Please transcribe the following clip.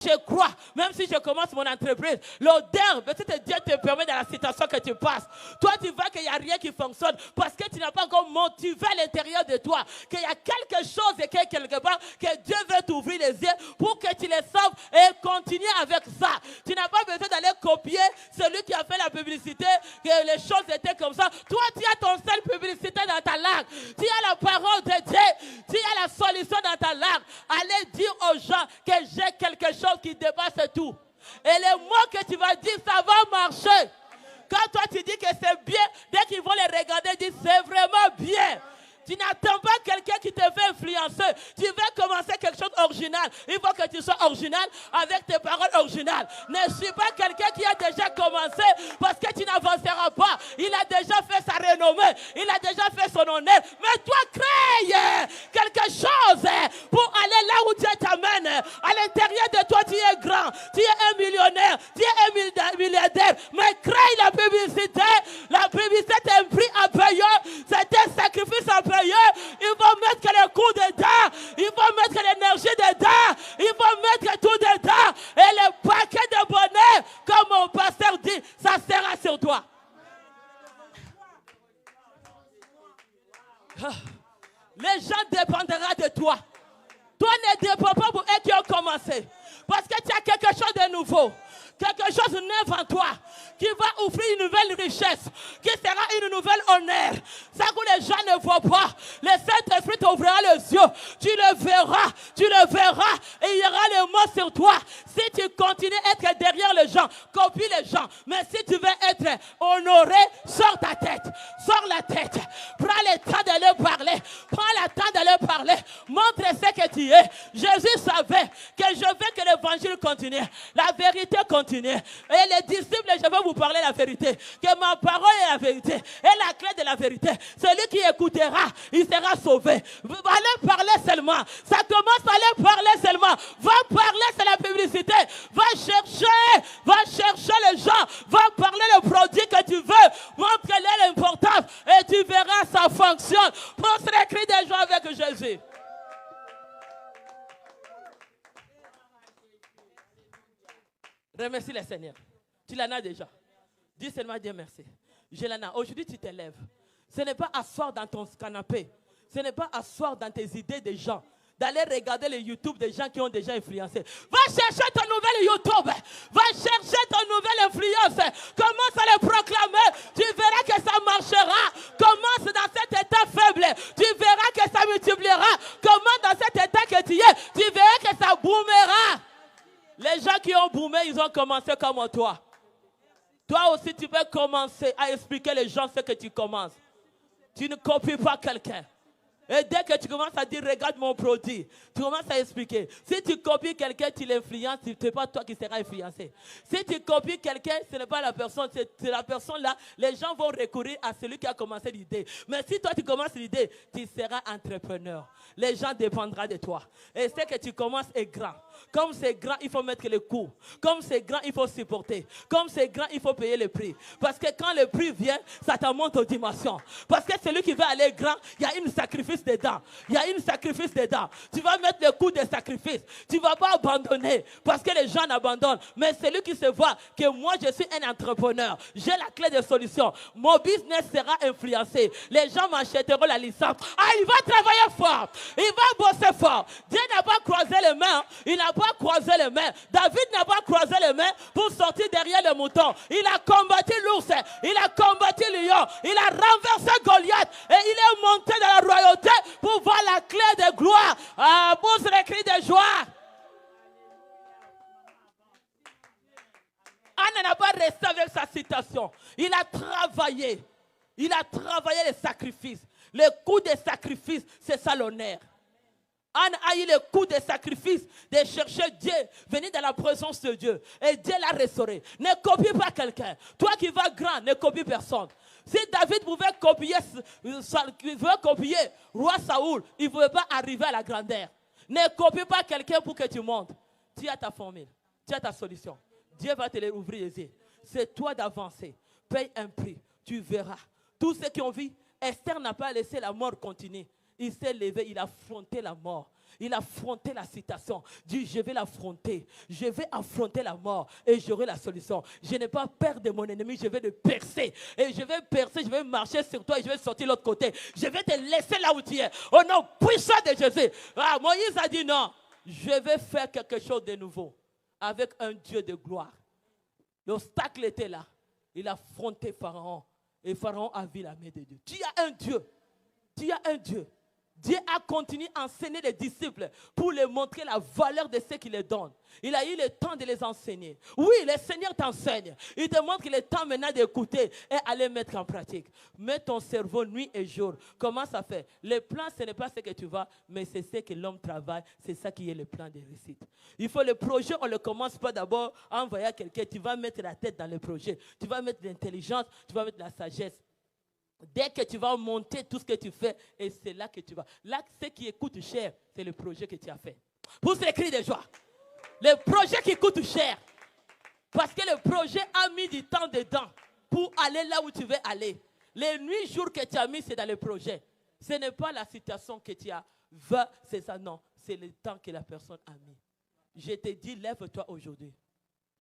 Je crois, même si je commence mon entreprise, l'odeur, peut-être Dieu te permet dans la situation que tu passes. Toi, tu vois qu'il n'y a rien qui fonctionne parce que tu n'as pas encore motivé à l'intérieur de toi, qu'il y a quelque chose et que quelque part, que Dieu veut t'ouvrir les yeux pour que tu les sauves et continuer avec ça. Tu n'as pas besoin d'aller copier celui qui a fait la publicité, que les choses étaient comme ça. Toi, tu as ton seul publicité dans ta langue. Tu as la parole de Dieu. Tu as la solution dans ta langue. Allez dire aux gens que j'ai quelque chose qui dépasse tout. Et les mots que tu vas dire, ça va marcher. Quand toi tu dis que c'est bien, dès qu'ils vont les regarder, dis c'est vraiment bien. Tu n'attends pas quelqu'un qui te fait influencer. Tu veux commencer quelque chose d'original. Il faut que tu sois original avec tes paroles originales. Ne suis pas quelqu'un qui a déjà commencé parce que tu n'avanceras pas. Il a déjà fait sa renommée. Il a déjà fait son honneur. Mais toi, crée quelque chose pour aller là où Dieu t'amène. À l'intérieur de toi, tu es grand. Tu es un millionnaire. Tu es un milliardaire. Mais crée la publicité. La publicité est un prix à payer. C'est un sacrifice à payer. Il faut mettre le coup dedans. Il faut mettre l'énergie dedans. Il faut mettre tout dedans. Et le paquet de bonheur, comme mon pasteur dit, ça sera sur toi. Les gens dépendront de toi. Toi ne dépends pas pour eux qui ont commencé. Parce que tu as quelque chose de nouveau. Quelque chose de neuf en toi qui va offrir une nouvelle richesse, qui sera une nouvelle honneur. Ça que les gens ne voient pas. Le Saint-Esprit t'ouvrira les yeux. Tu le verras et il y aura les mots sur toi. Si tu continues à être derrière les gens, copie les gens. Mais si tu veux être honoré, sors ta tête. Sors la tête. Prends le temps de leur parler. Prends le temps de leur parler. Montre ce que tu es. Jésus savait que je veux que l'évangile continue. La vérité continue. Et les disciples, je vais vous parler la vérité. Que ma parole est la vérité. Et la clé de la vérité. Celui qui écoutera, il sera sauvé. Allez parler seulement. Ça commence à aller parler seulement. Va parler, c'est la publicité. Va chercher les gens. Va parler le produit que tu veux. Montre-leur l'importance. Et tu verras, ça fonctionne. Pense les cris des gens avec Jésus. Remercie le Seigneur. Tu l'en as déjà. Dis seulement Dieu merci. Je l'en ai. Aujourd'hui, tu te lèves. Ce n'est pas asseoir dans ton canapé. Ce n'est pas asseoir dans tes idées des gens. D'aller regarder les YouTube des gens qui ont déjà influencé. Va chercher ton nouvel YouTube. Va chercher ton nouvelle influence. Commence à le proclamer. Tu verras que ça marchera. Commence dans cet état faible. Tu verras que ça multipliera. Commence dans cet état que tu es. Tu verras que ça boomera. Les gens qui ont boomé, ils ont commencé comme toi. Toi aussi, tu peux commencer à expliquer les gens ce que tu commences. Tu ne copies pas quelqu'un. Et dès que tu commences à dire, regarde mon produit, tu commences à expliquer. Si tu copies quelqu'un, tu l'influences, ce n'est pas toi qui seras influencé. Si tu copies quelqu'un, ce n'est pas la personne, c'est la personne là. Les gens vont recourir à celui qui a commencé l'idée. Mais si toi tu commences l'idée, tu seras entrepreneur. Les gens dépendront de toi. Et ce que tu commences est grand. Comme c'est grand, il faut mettre le coût. Comme c'est grand, il faut supporter. Comme c'est grand, il faut payer le prix. Parce que quand le prix vient, ça te monte aux dimensions. Parce que celui qui veut aller grand, il y a une sacrifice dedans. Il y a une sacrifice dedans. Tu vas mettre le coût de sacrifice. Tu ne vas pas abandonner. Parce que les gens abandonnent. Mais celui qui se voit que moi, je suis un entrepreneur. J'ai la clé de solution. Mon business sera influencé. Les gens m'achèteront la licence. Ah, il va travailler fort. Il va bosser fort. Dieu n'a pas croisé les mains. Il n'a pas croisé les mains. David n'a pas croisé les mains pour sortir derrière le mouton. Il a combattu l'ours. Il a combattu le lion. Il a renversé Goliath. Et il est monté dans la royauté pour voir la clé de gloire. Ah, pousse les cris de joie. Anne n'a pas resté avec sa citation. Il a travaillé. Il a travaillé les sacrifices. Le coût des sacrifices, c'est ça l'honneur. Anne a eu le coup de sacrifice de chercher Dieu, venir dans la présence de Dieu. Et Dieu l'a restauré. Ne copie pas quelqu'un. Toi qui vas grand, ne copie personne. Si David pouvait copier roi Saoul, il ne pouvait pas arriver à la grandeur. Ne copie pas quelqu'un pour que tu montes. Tu as ta formule, tu as ta solution. Dieu va te les ouvrir les yeux. C'est toi d'avancer. Paye un prix, tu verras. Tous ceux qui ont vu, Esther n'a pas laissé la mort continuer. il s'est levé, il a affronté la mort. Il a affronté la situation. Dit, je vais l'affronter. Je vais affronter la mort et j'aurai la solution. Je n'ai pas peur de mon ennemi, je vais le percer. Et je vais percer, je vais marcher sur toi et je vais sortir de l'autre côté. Je vais te laisser là où tu es. Au nom puissant de Jésus. Ah, Moïse a dit non, je vais faire quelque chose de nouveau avec un Dieu de gloire. L'obstacle était là. Il a affronté Pharaon. Et Pharaon a vu la main de Dieu. Tu as un Dieu. Tu as un Dieu. Dieu a continué à enseigner les disciples pour leur montrer la valeur de ce qu'il leur donne. Il a eu le temps de les enseigner. Oui, le Seigneur t'enseigne. Il te montre qu'il est temps maintenant d'écouter et aller mettre en pratique. Mets ton cerveau nuit et jour. Comment ça fait? Le plan, ce n'est pas ce que tu vas, mais c'est ce que l'homme travaille. C'est ça qui est le plan de réussite. Il faut le projet, on ne le commence pas d'abord en envoyant quelqu'un. Tu vas mettre la tête dans le projet. Tu vas mettre l'intelligence, tu vas mettre la sagesse. Dès que tu vas monter tout ce que tu fais, et c'est là que tu vas. Là, ce qui coûte cher, c'est le projet que tu as fait. Pousse les cris de joie. Le projet qui coûte cher. Parce que le projet a mis du temps dedans pour aller là où tu veux aller. Les nuits, jours que tu as mis, c'est dans le projet. Ce n'est pas la situation que tu as. C'est ça, non. C'est le temps que la personne a mis. Je te dis, lève-toi aujourd'hui.